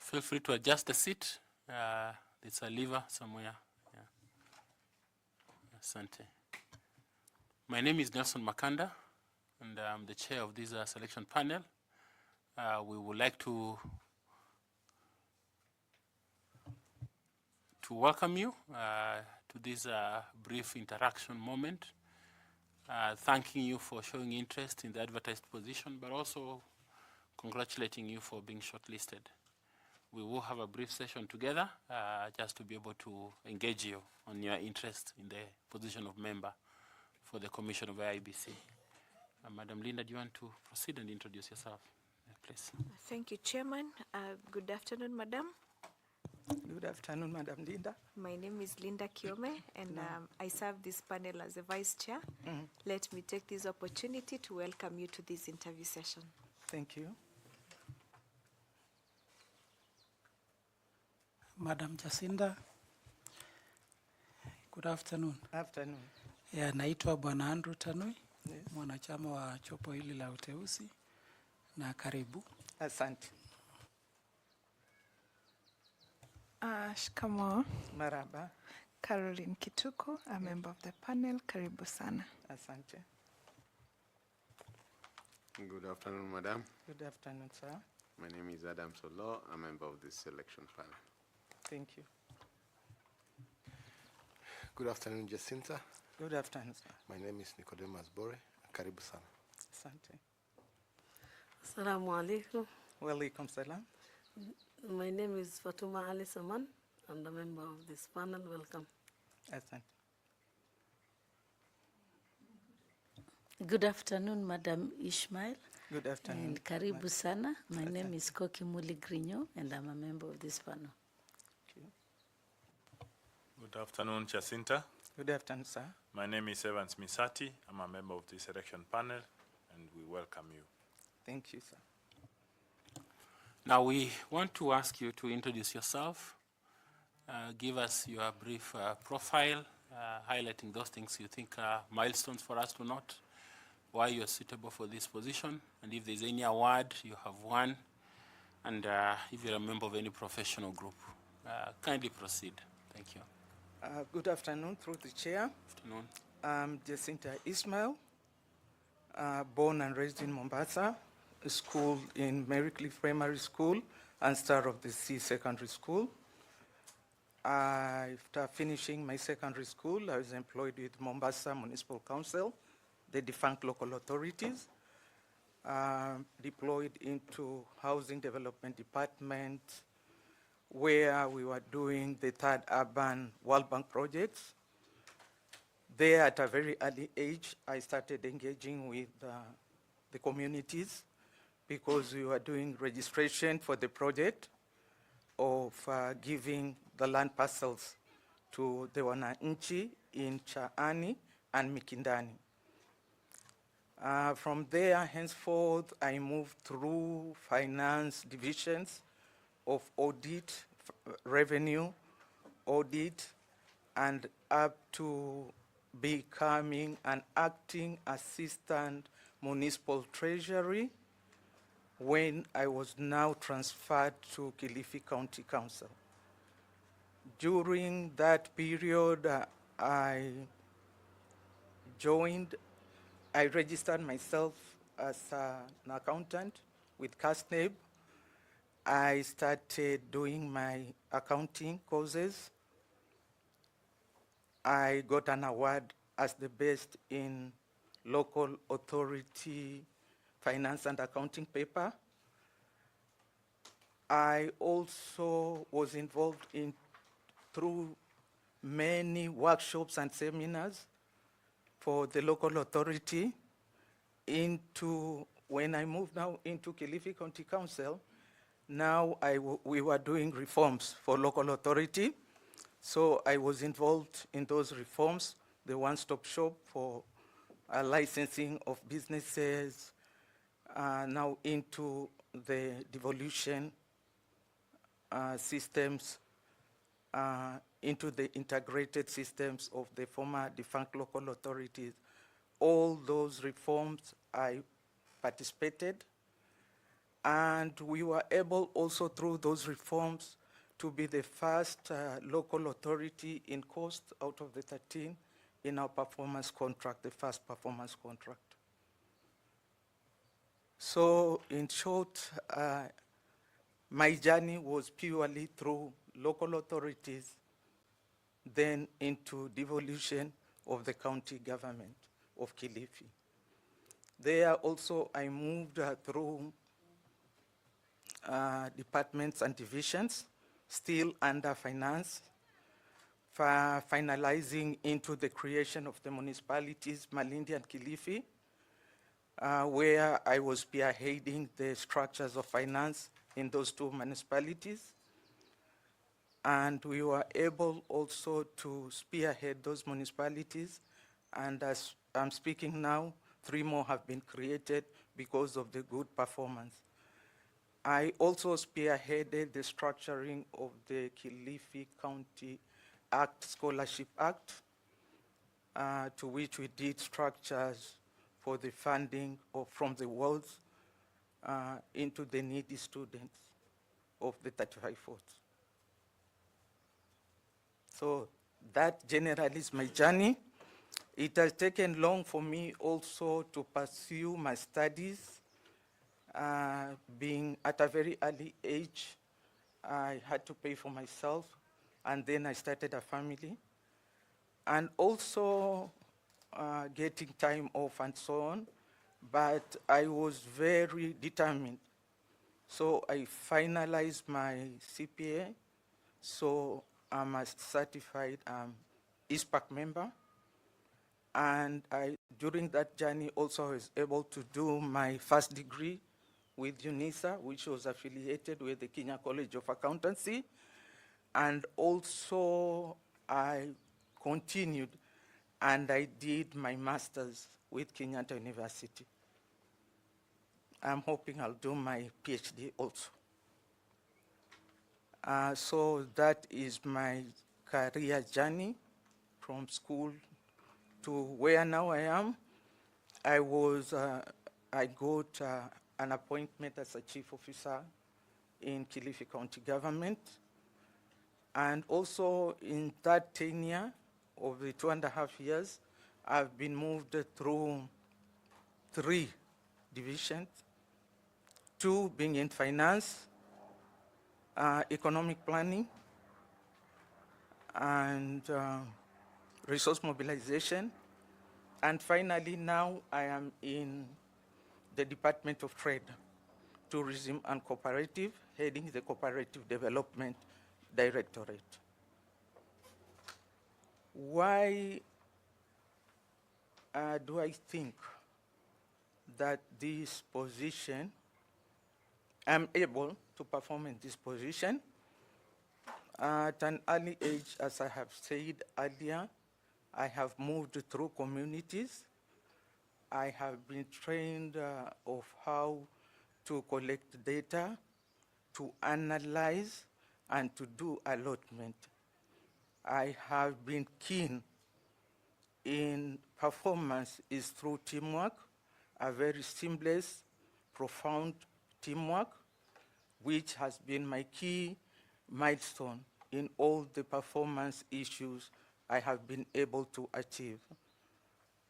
Feel free to adjust the seat. There's a lever somewhere. Yeah. Asante. My name is Nelson Makanda, and I'm the chair of this selection panel. We would like to welcome you to this brief interaction moment, thanking you for showing interest in the advertised position, but also congratulating you for being shortlisted. We will have a brief session together just to be able to engage you on your interest in the position of member for the Commission of IEBC. Madam Linda, do you want to proceed and introduce yourself, please? Thank you, Chairman. Good afternoon, Madam. Good afternoon, Madam Linda. My name is 𝐉𝐚𝐜𝐢𝐧𝐭𝐚, and I serve this panel as a Vice Chair. Let me take this opportunity to welcome you to this interview session. Thank you. Madam Jacinda, good afternoon. Afternoon. Yeah, naitwa Bwana Andrew Tanui, Yes. mwanachama wa chopo hili la uteuzi, na karibu. Asante. Shikamoo. Maraba. Caroline Kituko, a member of the panel. Karibu sana. Asante. Good afternoon, Madam. Good afternoon, sir. My name is Adam Solo. I'm a member of this selection panel. Thank you. Good afternoon, Jacinta. Good afternoon, sir. My name is Nicodemus Bore. Karibu sana. Asante. Assalamu alaikum. Walaikum salam. My name is Fatuma Ali Saman. I'm the member of this panel. Welcome. Asante. Good afternoon, Madam Ishmael. Good afternoon. And karibu sana. My name is 𝐓𝐫𝐞𝐬𝐚, and I'm a member of this panel. Good afternoon, Jacinta. Good afternoon, sir. My name is 𝐕𝐚𝐻𝐿𝐺𝐭. I'm a member of the selection panel, and we welcome you. Thank you, sir. Now we want to ask you to introduce yourself, give us your brief profile, highlighting those things you think are milestones for us to note, why you're suitable for this position, and if there's any award you have won, and if you're a member of any professional group. Kindly proceed. Thank you. Good afternoon, through the chair. Afternoon. I'm Jacinta Ismail, born and raised in Mombasa, schooled in Mary Cliff Primary School and Star of the Sea Secondary School. After finishing my secondary school, I was employed with Mombasa Municipal Council, the defunct local authorities, deployed into Housing Development Department, where we were doing the third urban World Bank projects. There, at a very early age, I started engaging with the communities because we were doing registration for the project of giving the land parcels to the wananchi in Chaani and Mikindani. From there, henceforth, I moved through finance divisions of audit, revenue, audit, and up to becoming an acting assistant municipal treasury when I was now transferred to Kilifi County Council. During that period, I registered myself as an accountant with CASNEB. I started doing my accounting courses. I got an award as the best in local authority finance and accounting paper. I also was involved through many workshops and seminars for the local authority. When I moved now into Kilifi County Council, now we were doing reforms for local authority. So I was involved in those reforms, the one-stop shop for licensing of businesses, now into the devolution systems, into the integrated systems of the former defunct local authorities. All those reforms I participated, And we were able also through those reforms to be the first local authority in cost out of the 13 in our performance contract, the first performance contract. So in short, my journey was purely through local authorities, then into devolution of the county government of Kilifi. There also I moved through departments and divisions, still under finance, finalizing into the creation of the municipalities, Malindi and Kilifi, where I was spearheading the structures of finance in those two municipalities. And we were able also to spearhead those municipalities. And as I'm speaking now, 3 more have been created because of the good performance. I also spearheaded the structuring of the Kilifi County Act, Scholarship Act, to which we did structures for the funding from the wards into the needy students of the 35 wards. So that generally is my journey. It has taken long for me also to pursue my studies. Being at a very early age, I had to pay for myself, and then I started a family. And also getting time off and so on, but I was very determined. So I finalized my CPA, so I'm a certified 𝐓𝐫𝐞𝐬𝐚 member. And during that journey also I was able to do my first degree with UNISA, which was affiliated with the Kenya College of Accountancy. And also I continued and I did my master's with Kenyatta University. I'm hoping I'll do my PhD also. So that is my career journey from school to where now I am. I got an appointment as a chief officer in Kilifi County government. And also in that tenure of the 2.5 years, I've been moved through 3 divisions, 2 being in finance, economic planning, and resource mobilization. And finally, now I am in the Department of Trade, Tourism and Cooperative, heading the Cooperative Development Directorate. Why do I think that this position, I'm able to perform in this position? At an early age, as I have said earlier, I have moved through communities. I have been trained of how to collect data, to analyze, and to do allotment. I have been keen in performance is through teamwork, a very seamless, profound teamwork, which has been my key milestone in all the performance issues I have been able to achieve.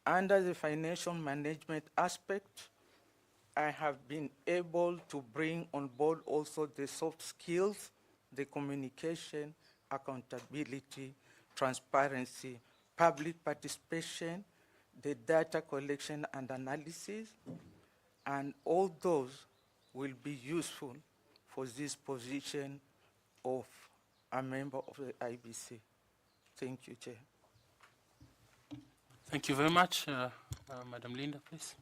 Under the financial management aspect, I have been able to bring on board also the soft skills, the communication, accountability, transparency, public participation, the data collection and analysis, and all those will be useful for this position of a member of the IEBC. Thank you, Chair. Thank you very much. Madam Linda, please.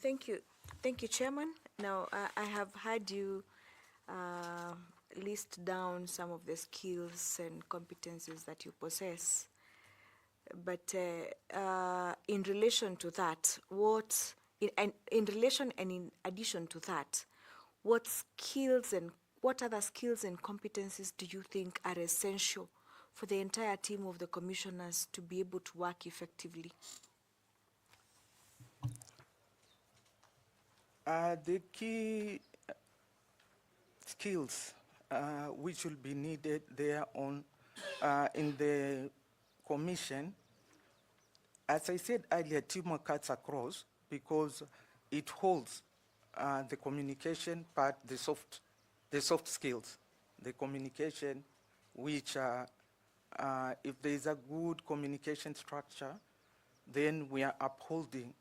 Thank you. Thank you, Chairman. Now, I have heard you list down some of the skills and competencies that you possess. But in relation to that, in relation and in addition to that, what other skills and competencies do you think are essential for the entire team of the commissioners to be able to work effectively? The key skills which will be needed there on in the commission, as I said earlier, teamwork cuts across because it holds the communication part, the soft skills, the communication, which if there is a good communication structure, then we are upholding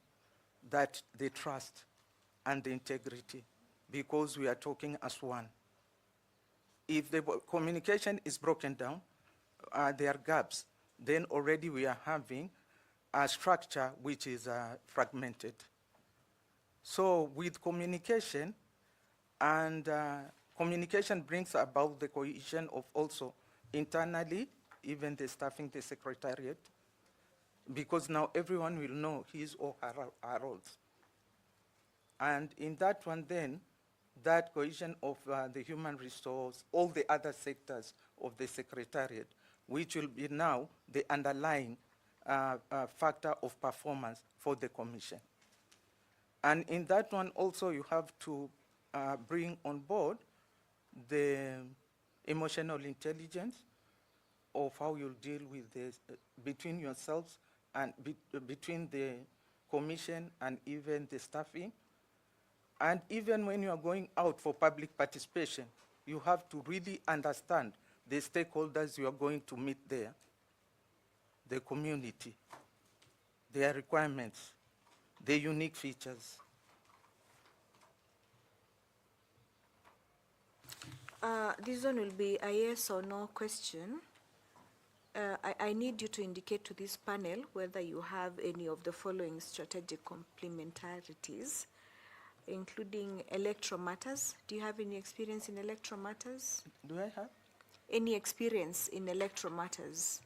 that the trust and the integrity, because we are talking as one. If the communication is broken down, there are gaps, then already we are having a structure which is fragmented. So with communication, and communication brings about the cohesion of also internally, even the staffing, the secretariat, because now everyone will know his or her roles. And in that one then, that cohesion of the human resource, all the other sectors of the secretariat, which will be now the underlying factor of performance for the commission. And in that one also you have to bring on board the emotional intelligence of how you deal with this between yourselves and between the commission and even the staffing. And even when you are going out for public participation, you have to really understand the stakeholders you are going to meet there, the community, their requirements, their unique features. This one will be a yes or no question. I need you to indicate to this panel whether you have any of the following strategic complementarities, including electoral matters. Do you have any experience in electoral matters? Do I have? Any experience in electoral matters?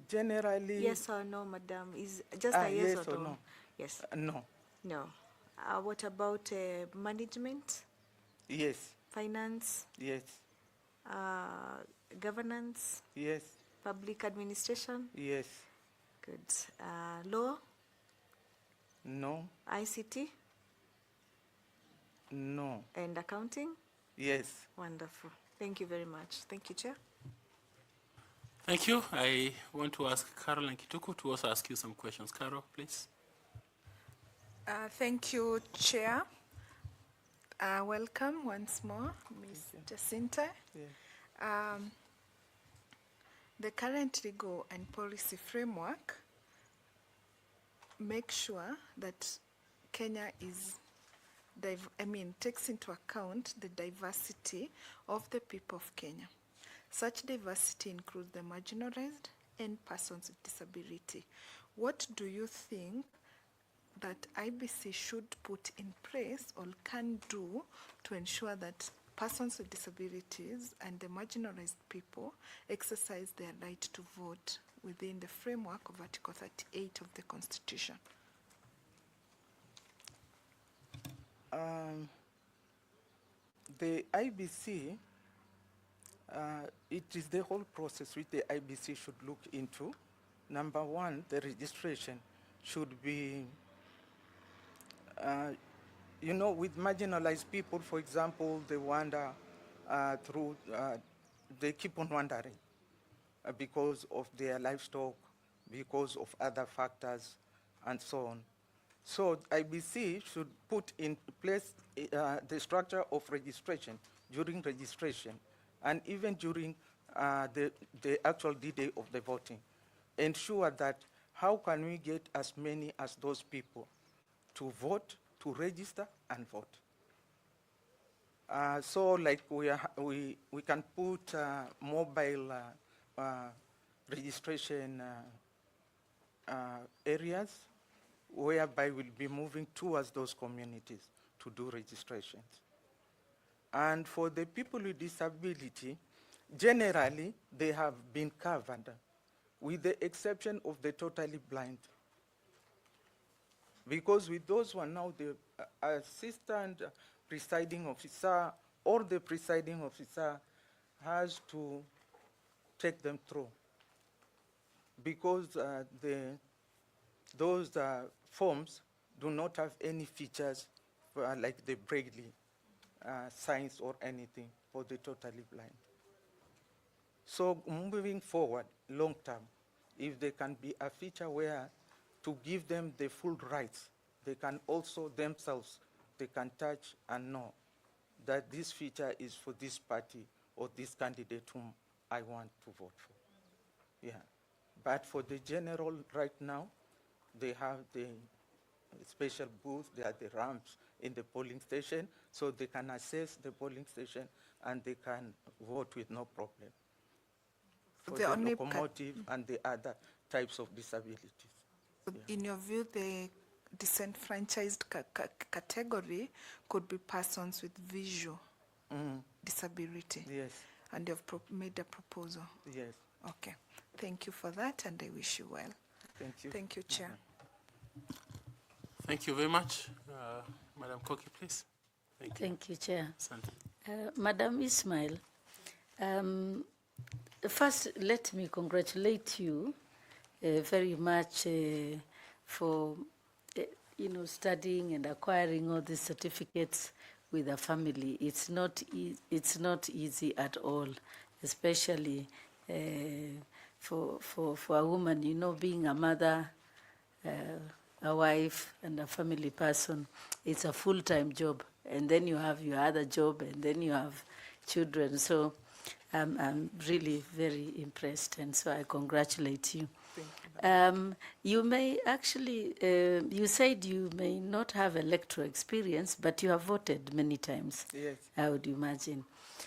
Generally. Yes or no, madam? Is just a yes, yes or no? Yes. No. No. What about management? Yes. Finance? Yes. Governance? Yes. Public administration? Yes. Good. Law? No. ICT? No. And accounting? Yes. Wonderful. Thank you very much. Thank you, Chair. Thank you. I want to ask Carol and Kituku to also ask you some questions. Carol, please. Thank you, Chair. Welcome once more, Ms. Jacinta. Yes. The current legal and policy framework makes sure that Kenya is, takes into account the diversity of the people of Kenya. Such diversity includes the marginalized and persons with disability. What do you think that IBC should put in place or can do to ensure that persons with disabilities and the marginalized people exercise their right to vote within the framework of Article 38 of the Constitution? The IBC, it is the whole process which the IBC should look into. Number one, the registration should be, you know, with marginalized people, for example, they wander through, they keep on wandering because of their livestock, because of other factors, and so on. So IBC should put in place the structure of registration, during registration, and even during the actual D-Day of the voting. Ensure that how can we get as many as those people to vote, to register and vote. So like we can put mobile registration areas whereby we'll be moving towards those communities to do registrations. And for the people with disability, generally they have been covered, with the exception of the totally blind. Because with those one now, the assistant presiding officer or the presiding officer has to take them through. Because those forms do not have any features like the Braille signs or anything for the totally blind. So moving forward, long term, if there can be a feature where to give them the full rights, they can also themselves, they can touch and know that this feature is for this party or this candidate whom I want to vote for. Yeah. But for the general right now, they have the special booth, there are the ramps in the polling station, so they can access the polling station and they can vote with no problem. For The the only locomotive and the other types of disabilities. In your view, the disenfranchised category could be persons with visual disability. Yes, And you've made a proposal. yes. Okay. Thank you for that, and I wish you well. Thank you. Thank you, Chair. Thank you very much. Madam Koki, please. Thank you, Chair. Asante. Madam Ismail, first let me congratulate you very much for studying and acquiring all these certificates with a family. It's not easy at all, especially for a woman, being a mother, a wife, and a family person. It's a full-time job, and then you have your other job, and then you have children. So I'm really very impressed, and so I congratulate you. You may actually, you said you may not have electoral experience, but you have voted many times. Yes. I would imagine.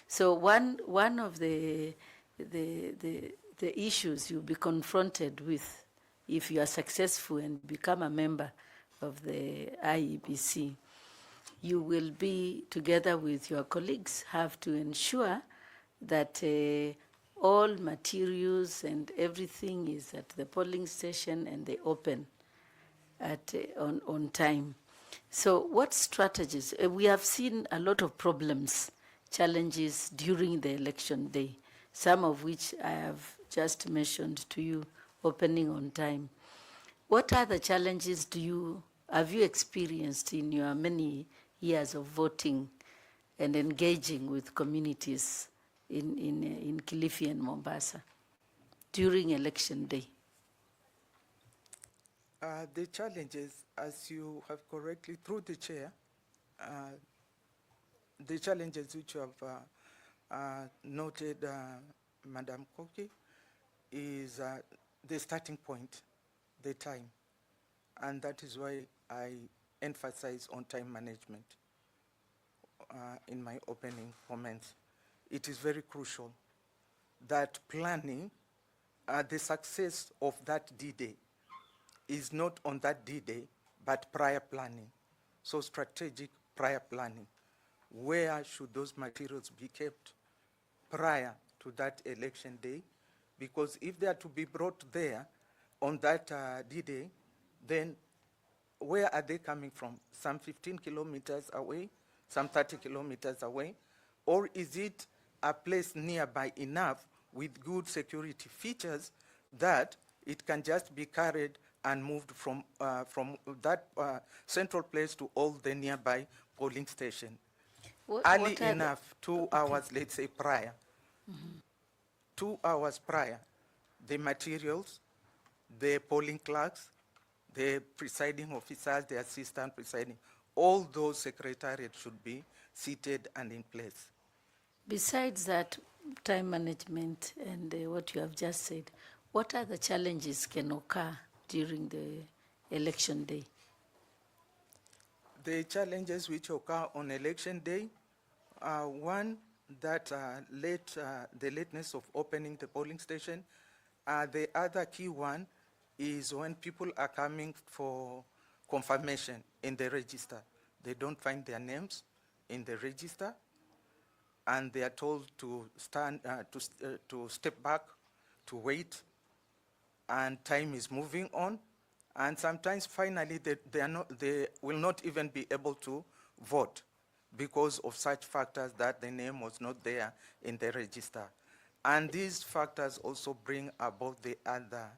So one of the issues you'll be confronted with if you are successful and become a member of the IEBC, you will be, together with your colleagues, have to ensure that all materials and everything is at the polling station and they open on time. So what strategies? We have seen a lot of problems, challenges during the election day, some of which I have just mentioned to you, opening on time. What other challenges have you experienced in your many years of voting and engaging with communities in Kilifi and Mombasa during election day? The challenges, as you have correctly, through the chair, the challenges which you have noted, Madam Koki, is the starting point, the time. And that is why I emphasize on time management in my opening comments. It is very crucial that planning, the success of that D-Day is not on that D-Day, but prior planning. So strategic prior planning. Where should those materials be kept prior to that election day? Because if they are to be brought there on that D-Day, then where are they coming from? Some 15 kilometers away, some 30 kilometers away? Or is it a place nearby enough with good security features that it can just be carried and moved from that central place to all the nearby polling station? Early enough, 2 hours, let's say, prior. 2 hours prior, the materials, the polling clerks, the presiding officers, the assistant presiding, all those secretariats should be seated and in place. Besides that, time management and what you have just said, what other challenges can occur during the election day? The challenges which occur on election day, one, that the lateness of opening the polling station. The other key one is when people are coming for confirmation in the register. They don't find their names in the register, and they are told to stand, to step back, to wait, and time is moving on. And sometimes, finally, they will not even be able to vote because of such factors that the name was not there in the register. And these factors also bring about the other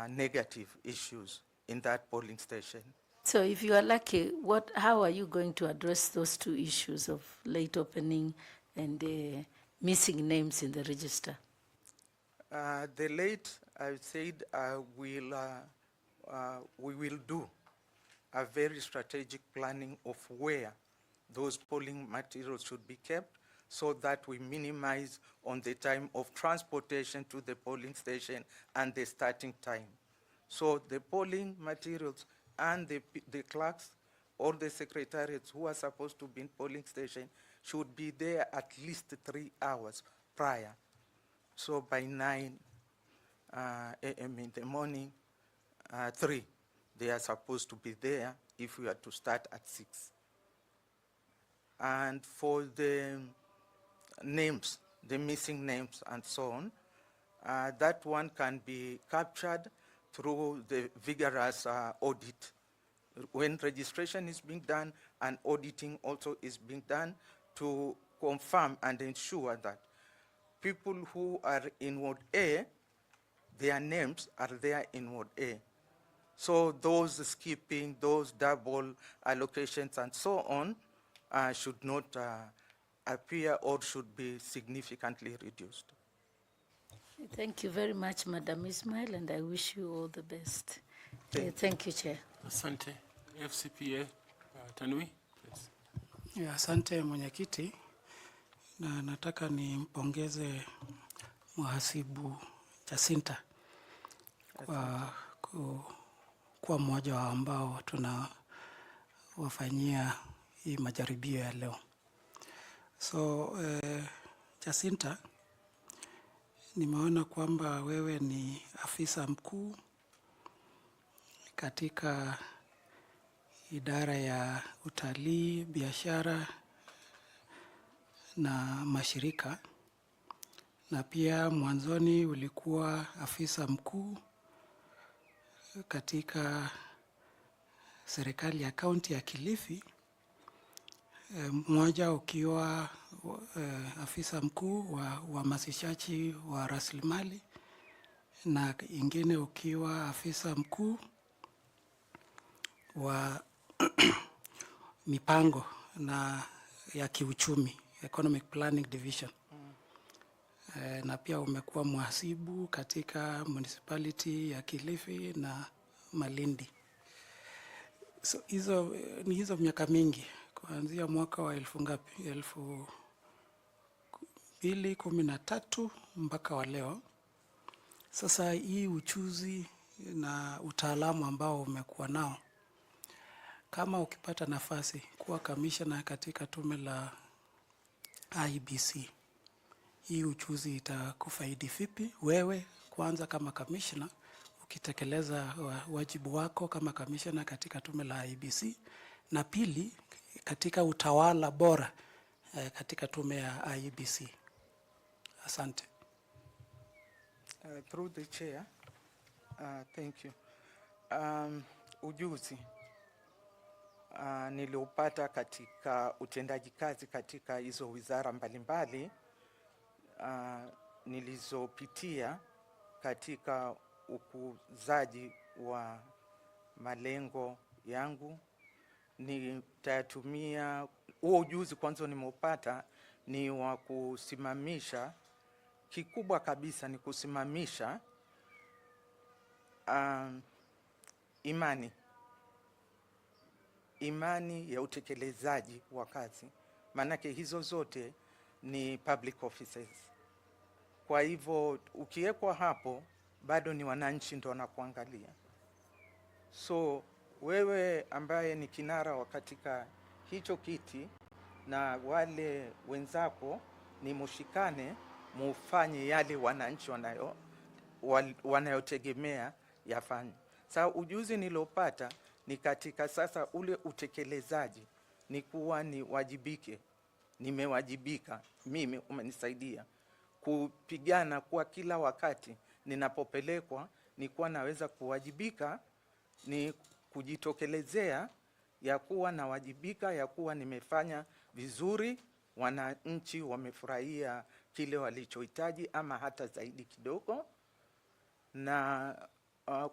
negative issues in that polling station. So if you are lucky, how are you going to address those two issues of late opening and missing names in the register? The late, I said, we will do a very strategic planning of where those polling materials should be kept so that we minimize on the time of transportation to the polling station and the starting time. So the polling materials and the clerks or the secretariats who are supposed to be in polling station should be there at least 3 hours prior. So by 9 a.m. in the morning, 3, they are supposed to be there if we are to start at 6. And for the names, the missing names and so on, that one can be captured through the vigorous audit. When registration is being done, and auditing also is being done to confirm and ensure that people who are in Ward A, their names are there in Ward A. So those skipping, those double allocations and so on should not appear or should be significantly reduced. Thank you very much, Madam Ismail, and I wish you all the best. Thank you, Chair. Asante. FCPA, Tanui. Yes. Yeah, asante mwenyekiti, na nataka nimpongeze mhasibu Jacinta kwa mmoja wa ambao tunawafanyia hii majaribio ya leo. So Jacinta, nimeona kwamba wewe ni afisa mkuu katika idara ya utalii, biashara na mashirika, na pia mwanzoni ulikuwa afisa mkuu katika serikali ya kaunti ya Kilifi, mmoja ukiwa afisa mkuu wa uhamasishaji wa rasilimali na ingine ukiwa afisa mkuu wa mipango na ya kiuchumi, Economic Planning Division. Na pia umekuwa mhasibu katika municipality ya Kilifi na Malindi. So hizo miaka mingi kuanzia mwaka wa 2013 mpaka wa leo. Sasa hii uchuzi na utaalamu ambao umekuwa nao, kama ukipata nafasi kuwa commissioner katika tume la IEBC, hii uchuzi itakufaidi vipi wewe kwanza kama commissioner ukitekeleza wajibu wako kama commissioner katika tume la IEBC, na pili katika utawala bora katika tume ya IEBC. Asante. Through the chair, thank you. Ujuzi niliupata katika utendaji kazi katika hizo wizara mbalimbali nilizopitia katika ukuzaji wa malengo yangu. Nitatumia huo ujuzi kwanza nimeupata ni wa kusimamisha, kikubwa kabisa ni kusimamisha imani ya utekelezaji wa kazi. Maanake hizo zote ni public offices. Kwa hivyo ukiwekwa hapo bado ni wananchi ndo wanakuangalia. So wewe ambaye ni kinara wa katika hicho kiti na wale wenzako ni mushikane mufanye yale wananchi wanayotegemea yafanye. Sasa ujuzi nilopata ni katika sasa ule utekelezaji, ni kuwa ni wajibike. Nimewajibika, mimi umenisaidia kupigana kwa kila wakati ninapopelekwa, ni kuwa naweza kuwajibika, ni kujitokelezea ya kuwa nawajibika, ya kuwa nimefanya vizuri, wananchi wamefurahia kile walichohitaji ama hata zaidi kidogo. Na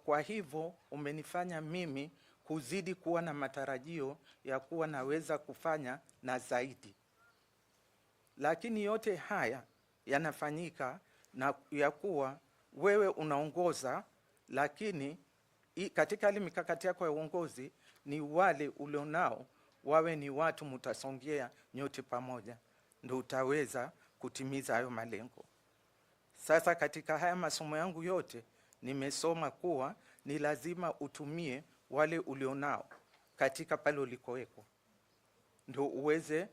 kwa hivyo umenifanya mimi kuzidi kuwa na matarajio ya kuwa naweza kufanya na zaidi. Lakini yote haya yanafanyika na ya kuwa wewe unaongoza, lakini katika ile mikakati yako ya uongozi ni wale ulionao wawe ni watu mutasongea nyote pamoja, ndio utaweza kutimiza hayo malengo. Sasa katika haya masomo yangu yote nimesoma kuwa ni lazima utumie wale ulionao katika pale ulikoweko, ndio uweze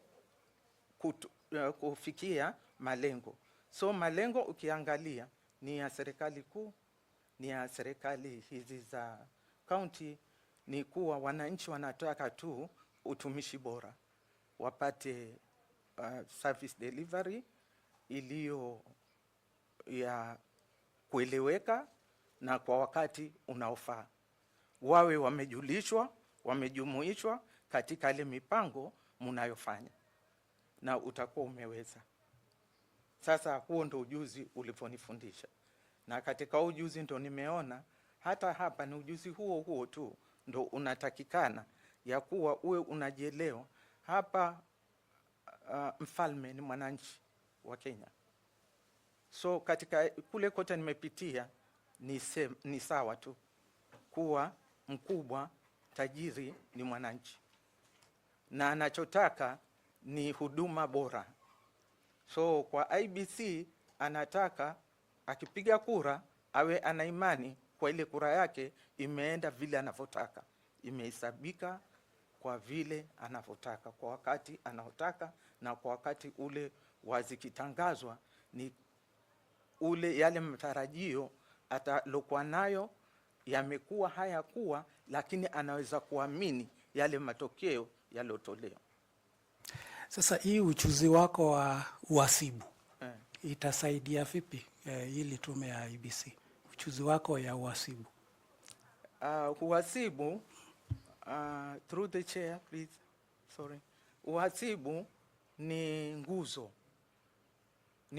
kufikia malengo. So malengo ukiangalia ni ya serikali kuu, ni ya serikali hizi za county, ni kuwa wananchi wanataka tu utumishi bora, wapate service delivery iliyo ya kueleweka na kwa wakati unaofaa, wawe wamejulishwa, wamejumuishwa katika ile mipango mnayofanya, na utakuwa umeweza. Sasa huo ndo ujuzi uliponifundisha, na katika ujuzi ndo nimeona hata hapa ni ujuzi huo huo tu ndo unatakikana, ya kuwa uwe unajielewa. Hapa mfalme ni mwananchi wa Kenya. So katika kule kote nimepitia ni sawa tu kuwa mkubwa tajiri ni mwananchi, na anachotaka ni huduma bora. So kwa IEBC anataka akipiga kura awe ana imani kwa ile kura yake imeenda vile anavyotaka, imehesabika kwa vile anavyotaka, kwa wakati anaotaka, na kwa wakati ule wazikitangazwa ni ule yale matarajio atalokuwa nayo yamekuwa hayakuwa, lakini anaweza kuamini yale matokeo yalotolewa. Sasa hii uchuzi wako wa uhasibu itasaidia vipi ili tume ya IEBC? Uchuzi wako ya uhasibu. Uhasibu, through the chair please, sorry. Uhasibu ni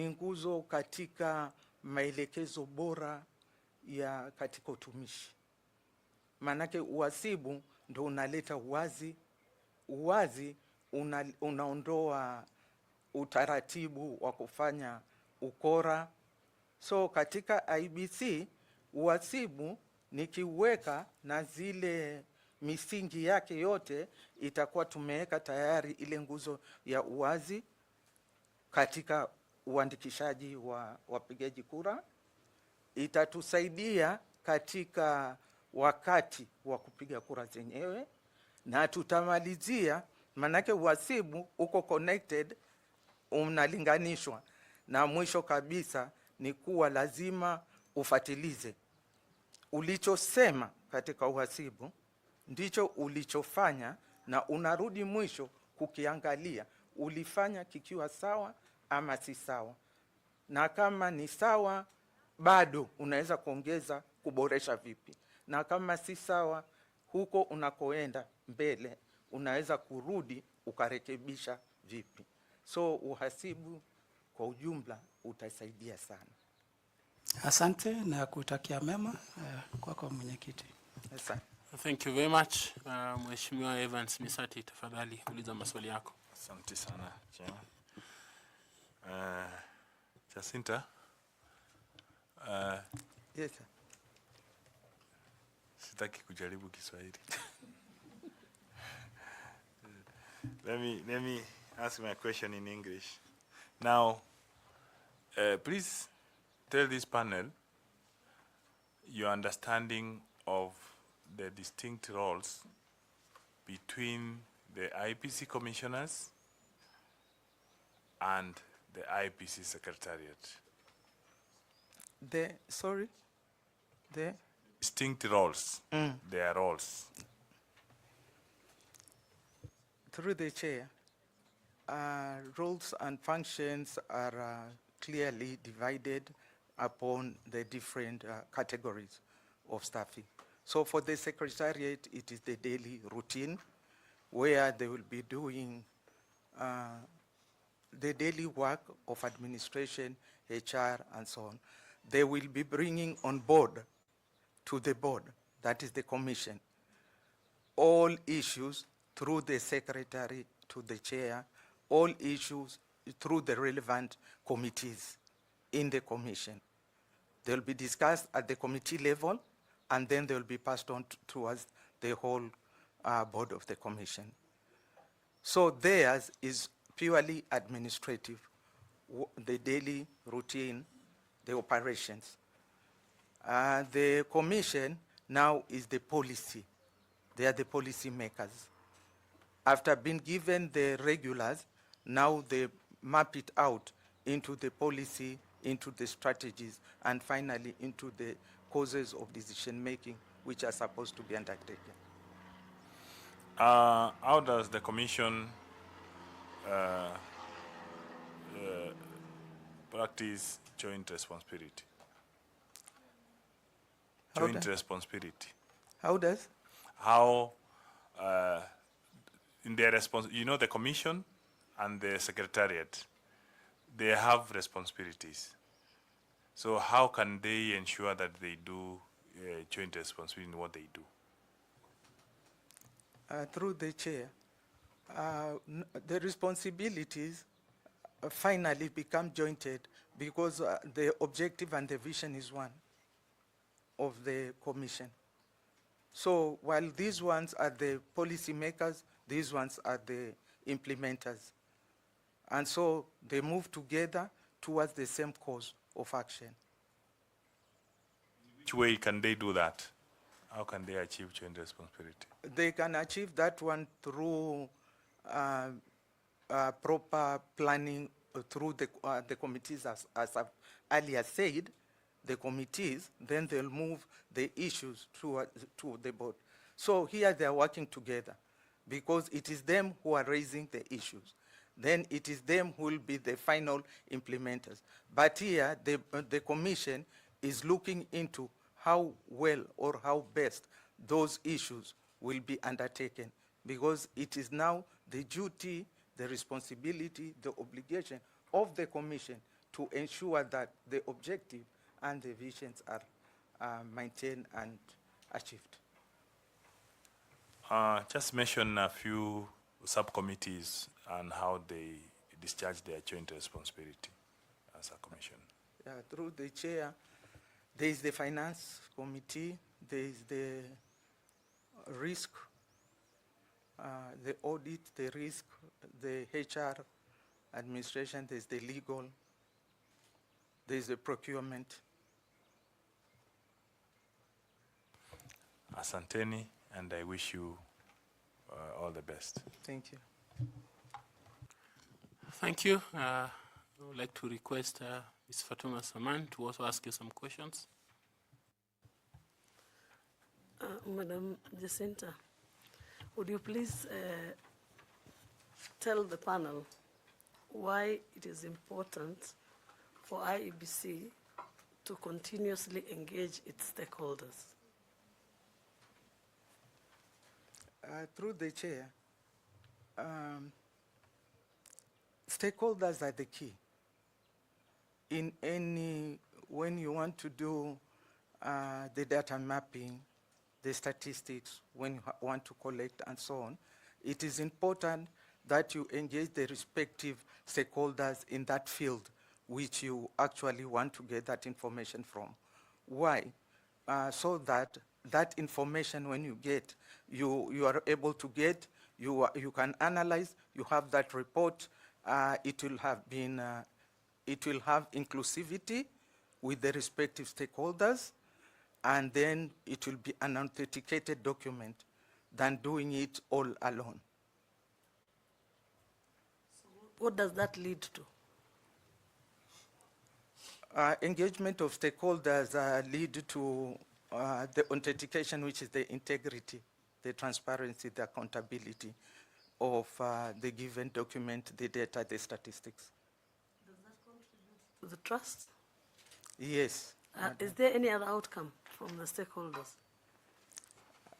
nguzo katika maelekezo bora ya katika utumishi. Manake uhasibu ndo unaleta uwazi, unaondoa utaratibu wa kufanya ukora. So katika IEBC uhasibu nikiweka na zile misingi yake yote, itakuwa tumeweka tayari ile nguzo ya uwazi katika uandikishaji wa wapigaji kura. Itatusaidia katika wakati wa kupiga kura zenyewe, na tutamalizia, manake uhasibu uko connected, unalinganishwa, na mwisho kabisa ni kuwa lazima ufatilize ulichosema katika uhasibu ndicho ulichofanya, na unarudi mwisho kukiangalia ulifanya kikiwa sawa ama si sawa, na kama ni sawa bado unaweza kuongeza kuboresha vipi, na kama si sawa huko unakoenda mbele unaweza kurudi ukarekebisha vipi. So uhasibu kwa ujumla utasaidia sana. Asante na kutakia mema kwako mwenyekiti. Asante. Thank you very much. Mheshimiwa Evans Misati, tafadhali uliza maswali yako. Asante sana, Chairman. Jacinta, Yes, sir. sitaki kujaribu Kiswahili. Let me ask my question in English. Now, please tell this panel your understanding of the distinct roles between the IEBC commissioners and the IEBC secretariat. The distinct roles, their roles. Through the chair, roles and functions are clearly divided upon the different categories of staffing. So for the secretariat, it is the daily routine where they will be doing the daily work of administration, HR, and so on. They will be bringing on board to the board, that is the commission, all issues through the secretary to the chair, all issues through the relevant committees in the commission. They'll be discussed at the committee level, and then they'll be passed on towards the whole board of the commission. So theirs is purely administrative, the daily routine, the operations. The commission now is the policy. They are the policy makers. After being given the regulars, now they map it out into the policy, into the strategies, and finally into the causes of decision making, which are supposed to be undertaken. How does the Commission practice joint responsibility? Joint responsibility. How does? How, in their response, you know, the Commission and the Secretariat, they have responsibilities. So how can they ensure that they do joint responsibility in what they do? Through the chair, the responsibilities finally become jointed because the objective and the vision is one of the commission. So while these ones are the policy makers, these ones are the implementers. And so they move together towards the same cause of action. Which way can they do that? How can they achieve joint responsibility? They can achieve that one through proper planning through the committees, as I've earlier said, the committees, then they'll move the issues to the board. So here they are working together because it is them who are raising the issues. Then it is them who will be the final implementers. But here, the commission is looking into how well or how best those issues will be undertaken, because it is now the duty, the responsibility, the obligation of the commission to ensure that the objective and the visions are maintained and achieved. Just mention a few subcommittees and how they discharge their joint responsibility as a commission. Through the chair, there is the finance committee, there is the risk, the audit, the risk, the HR administration, there's the legal, there's the procurement. Asanteni, and I wish you all the best. Thank you. Thank you. I would like to request Ms. Fatuma Saman to also ask you some questions. Madam Jacinta, would you please tell the panel why it is important for IEBC to continuously engage its stakeholders? Through the chair, stakeholders are the key. When you want to do the data mapping, the statistics, when you want to collect and so on, it is important that you engage the respective stakeholders in that field which you actually want to get that information from. Why? So that that information, when you get, you are able to get, you can analyze, you have that report, it will have inclusivity with the respective stakeholders, and then it will be an authenticated document than doing it all alone. So what does that lead to? Engagement of stakeholders lead to the authentication, which is the integrity, the transparency, the accountability of the given document, the data, the statistics. Does that contribute to the trust? Yes. Is there any other outcome from the stakeholders?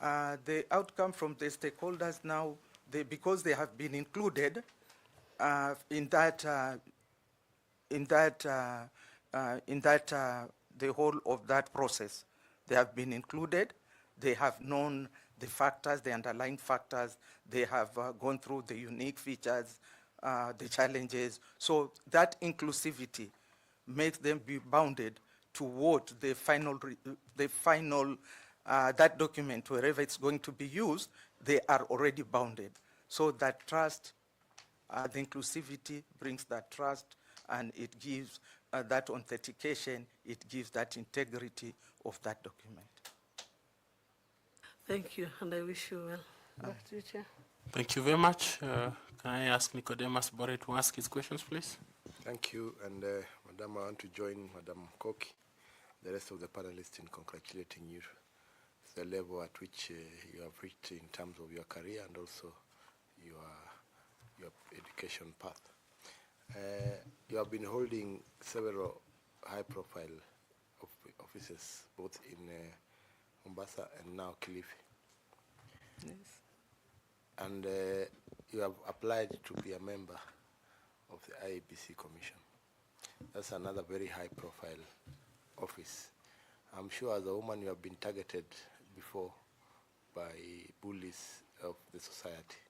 The outcome from the stakeholders now, because they have been included in that the whole of that process, they have been included. They have known the factors, the underlying factors. They have gone through the unique features, the challenges. So that inclusivity makes them be bounded to what the final, that document, wherever it's going to be used, they are already bounded. So that trust, the inclusivity brings that trust, and it gives that authentication, it gives that integrity of that document. Thank you, and I wish you well. Back to you, Chair. Thank you very much. Can I ask Nicodemus Bore to ask his questions, please? Thank you, and Madam, I want to join Madam Koki, the rest of the panelists in congratulating you the level at which you have reached in terms of your career and also your education path. You have been holding several high-profile offices, both in Mombasa and now Kilifi. Yes. And you have applied to be a member of the IEBC Commission. That's another very high-profile office. I'm sure as a woman you have been targeted before by bullies of the society.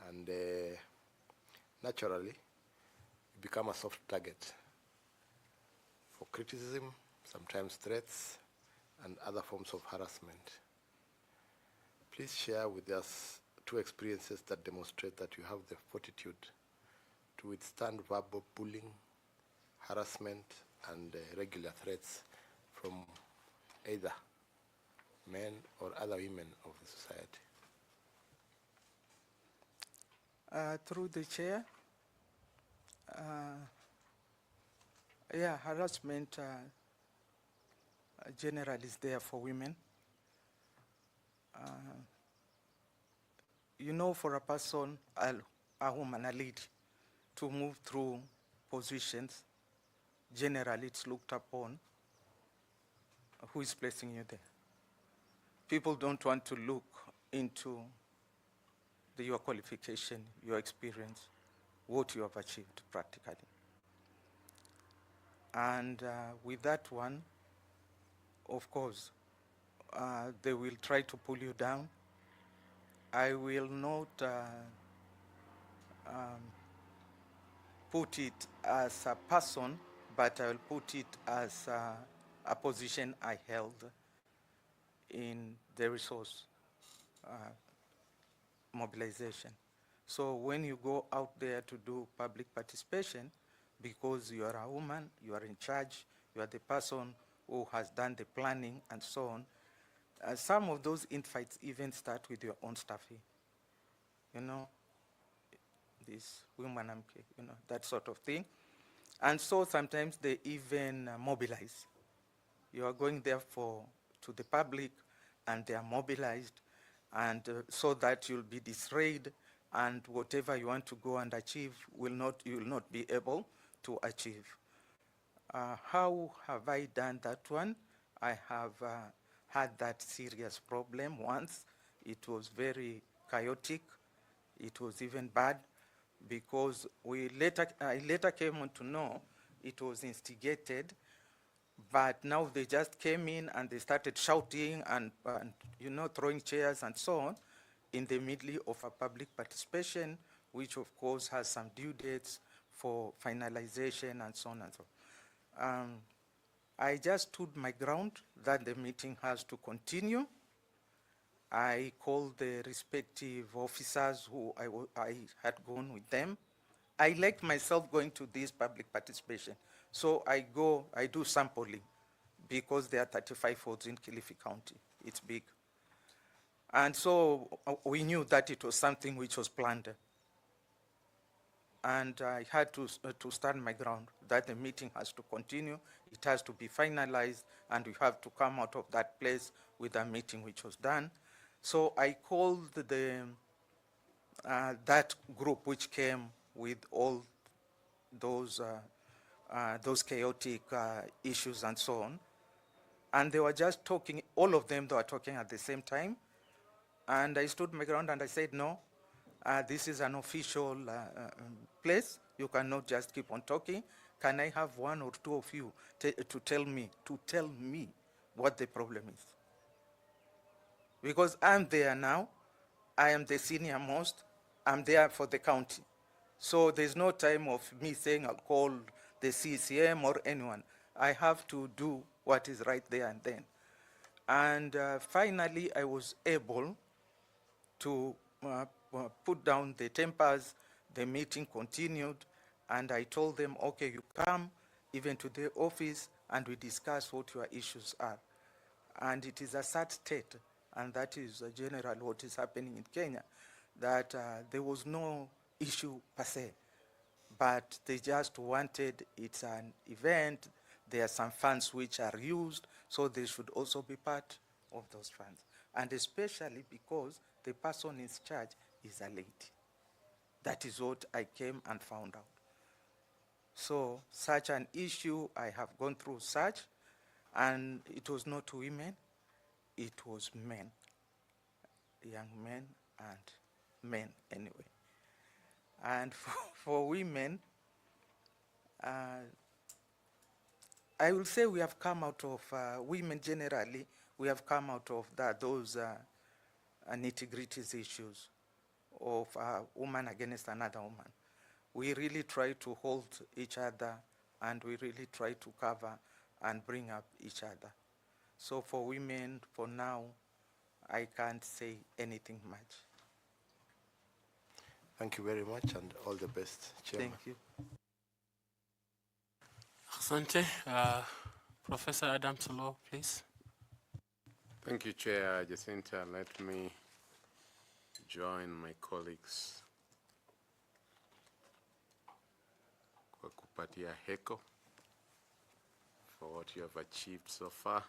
And naturally, you become a soft target for criticism, sometimes threats, and other forms of harassment. Please share with us 2 experiences that demonstrate that you have the fortitude to withstand verbal bullying, harassment, and regular threats from either men or other women of the society. Through the chair, yeah, harassment generally is there for women. You know, for a person, a woman, a lady, to move through positions, generally it's looked upon who is placing you there. People don't want to look into your qualification, your experience, what you have achieved practically. And with that one, of course, they will try to pull you down. I will not put it as a person, but I will put it as a position I held in the resource mobilization. So when you go out there to do public participation, because you are a woman, you are in charge, you are the person who has done the planning and so on, some of those infights even start with your own staff here. You know, this 𝐕𝐚𝐜𝐢𝐧𝐭𝐚, you know, that sort of thing. And so sometimes they even mobilize. You are going there to the public, and they are mobilized, and so that you'll be disarrayed, and whatever you want to go and achieve you will not be able to achieve. How have I done that one? I have had that serious problem once. It was very chaotic. It was even bad, because I later came on to know it was instigated, but now they just came in and they started shouting and you know, throwing chairs and so on in the middle of a public participation, which of course has some due dates for finalization and so on and so on. I just stood my ground that the meeting has to continue. I called the respective officers who I had gone with them. I liked myself going to this public participation. So I do sampling, because there are 35 wards in Kilifi County. It's big. And so we knew that it was something which was planned. And I had to stand my ground, that the meeting has to continue, it has to be finalized, and we have to come out of that place with a meeting which was done. So I called that group which came with all those chaotic issues and so on. And they were just talking, all of them, they were talking at the same time. And I stood my ground and I said, no, this is an official place. You cannot just keep on talking. Can I have 1 or 2 of you to tell me what the problem is? because I'm there now. I am the senior most. I'm there for the county. So there's no time of me saying I'll call the CCM or anyone. I have to do what is right there and then. And finally, I was able to put down the tempers. The meeting continued, and I told them, okay, you come even to the office and we discuss what your issues are. And it is a sad state, and that is general what is happening in Kenya, that there was no issue per se, but they just wanted, it's an event, there are some funds which are used, so they should also be part of those funds. And especially because the person in charge is a lady. That is what I came and found out. So such an issue, I have gone through such, and it was not women, it was men, young men and men anyway. And for women, I will say we have come out of, women generally, we have come out of those nitty-gritty issues of a woman against another woman. We really try to hold each other, and we really try to cover and bring up each other. So for women, for now, I can't say anything much. Thank you very much, and all the best, Chairman. Thank you. Asante. Professor Adams-Oloo, please. Thank you, Chair Jacinta. Let me join my colleagues kwa kupatia heko for what you have achieved so far.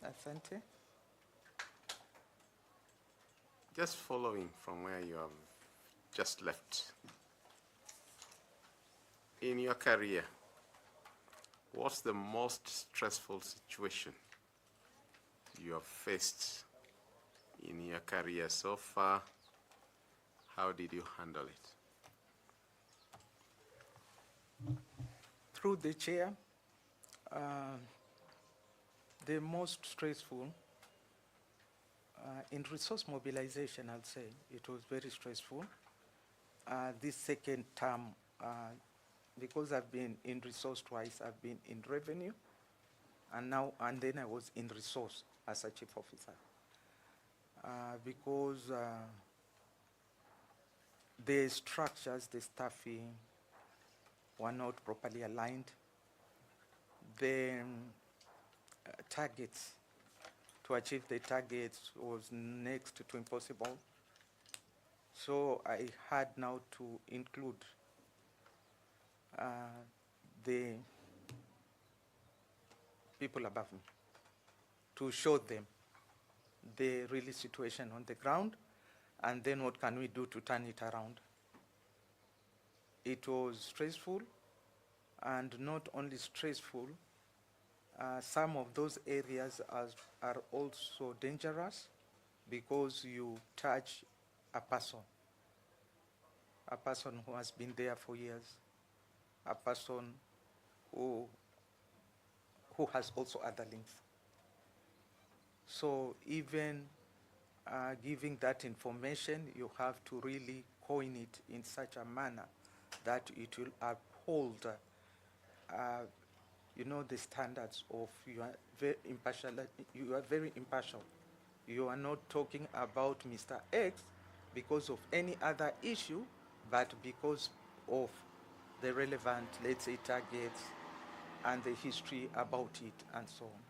Asante. Just following from where you have just left. In your career, what's the most stressful situation you have faced in your career so far? How did you handle it? Through the chair, the most stressful, in resource mobilization, I'll say, it was very stressful. This second term, because I've been in resource twice, I've been in revenue, and then I was in resource as a chief officer. Because the structures, the staffing were not properly aligned. The targets, to achieve the targets was next to impossible. So I had now to include the people above me to show them the real situation on the ground, and then what can we do to turn it around. It was stressful, and not only stressful, some of those areas are also dangerous because you touch a person who has been there for years, a person who has also other links. So even giving that information, you have to really coin it in such a manner that it will uphold the standards of you are very impartial. You are very impartial. You are not talking about Mr. X because of any other issue, but because of the relevant, let's say, targets and the history about it and so on.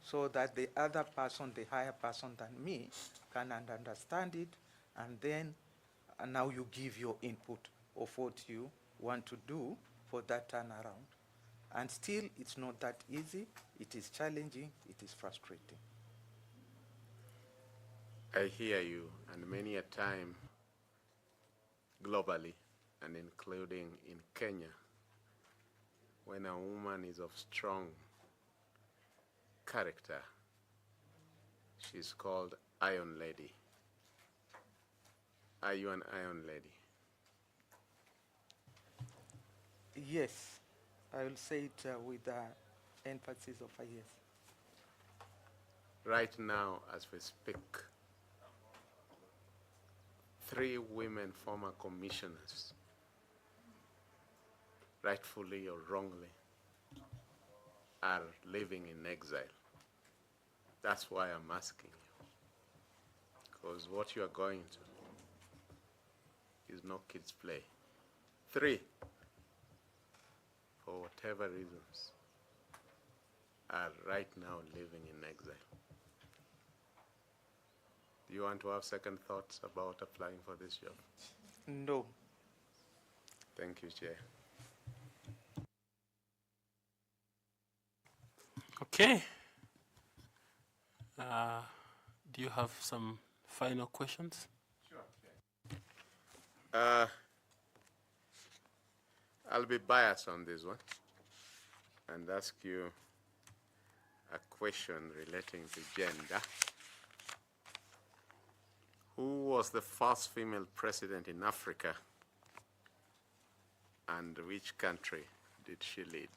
So that the other person, the higher person than me, can understand it, and then now you give your input of what you want to do for that turnaround. And still, it's not that easy. It is challenging. It is frustrating. I hear you, and many a time, globally, and including in Kenya, when a woman is of strong character, she's called Iron Lady. Are you an Iron Lady? Yes, I will say it with the emphasis of a yes. right now, as we speak, 3 women former commissioners, rightfully or wrongly, are living in exile. That's why I'm asking you. Because what you are going to is no kids' play. 3, for whatever reasons, are right now living in exile. Do you want to have second thoughts about applying for this job? No. Thank you, Chair. Okay. Do you have some final questions? I'll be biased on this one and ask you a question relating to gender. Who was the first female president in Africa, and which country did she lead?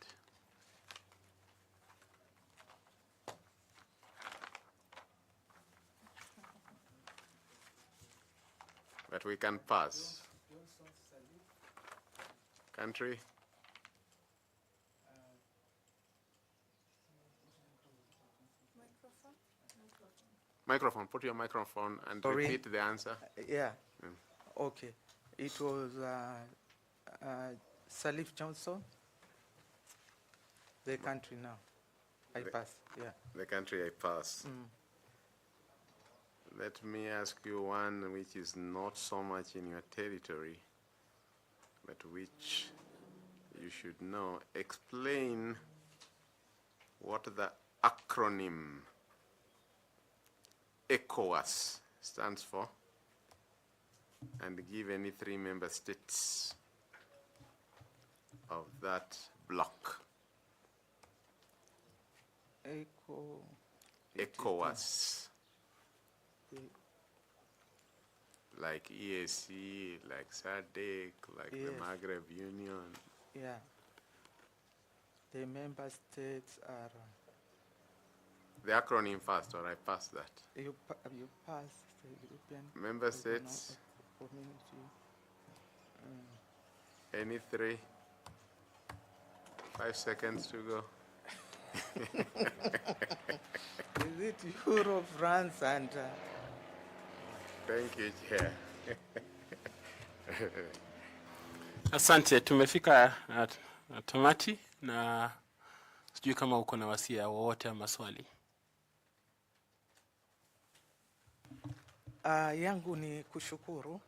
But we can pass. Country? Microphone. Put your microphone and Sorry. repeat the answer. Yeah. Okay. It was Salif Johnson. The country now. I pass. Yeah. The country I pass. Let me ask you one which is not so much in your territory, but which you should know. Explain what the acronym ECOWAS stands for, and give any 3 member states of that bloc. ECOWAS. Like EAC, like SADC, like the Maghreb Union. Yeah. The member states are... The acronym first, or I pass that? You pass the European... Member states. Community. Any 3? 5 seconds to go. Is it Europe, France, and... Thank you, Chair. Asante, tumefika tamati, na sijui kama uko na wasia wowote ama maswali. Yangu ni kushukuru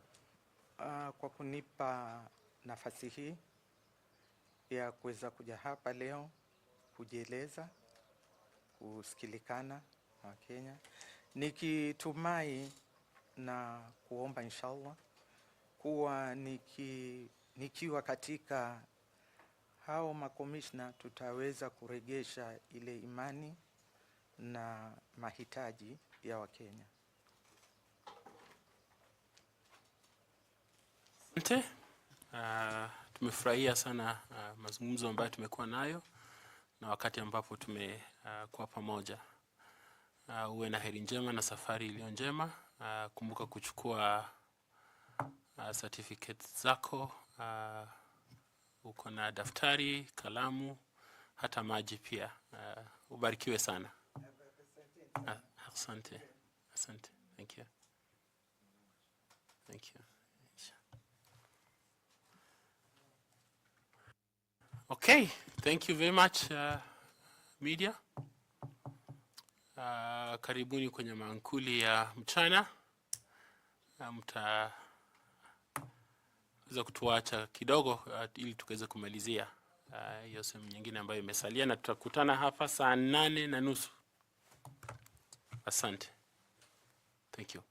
kwa kunipa nafasi hii ya kuweza kuja hapa leo kujieleza, kusikilikana na Kenya, nikitumai na kuomba inshallah kuwa nikiwa katika hao makomishna tutaweza kuregesha ile imani na mahitaji ya Wakenya. Asante. Tumefurahia sana mazungumzo ambayo tumekuwa nayo na wakati ambapo tumekuwa pamoja. Uwe na heri njema na safari iliyo njema. Kumbuka kuchukua certificates zako. Uko na daftari, kalamu, hata maji pia. Ubarikiwe sana. Asante. Asante. Thank you. Thank you. Okay, thank you very much media. Karibuni kwenye mankuli ya mchana. Mtaweza kutuacha kidogo ili tukaweze kumalizia hiyo sehemu nyingine ambayo imesalia, na tutakutana hapa saa 8:30. Asante. Thank you.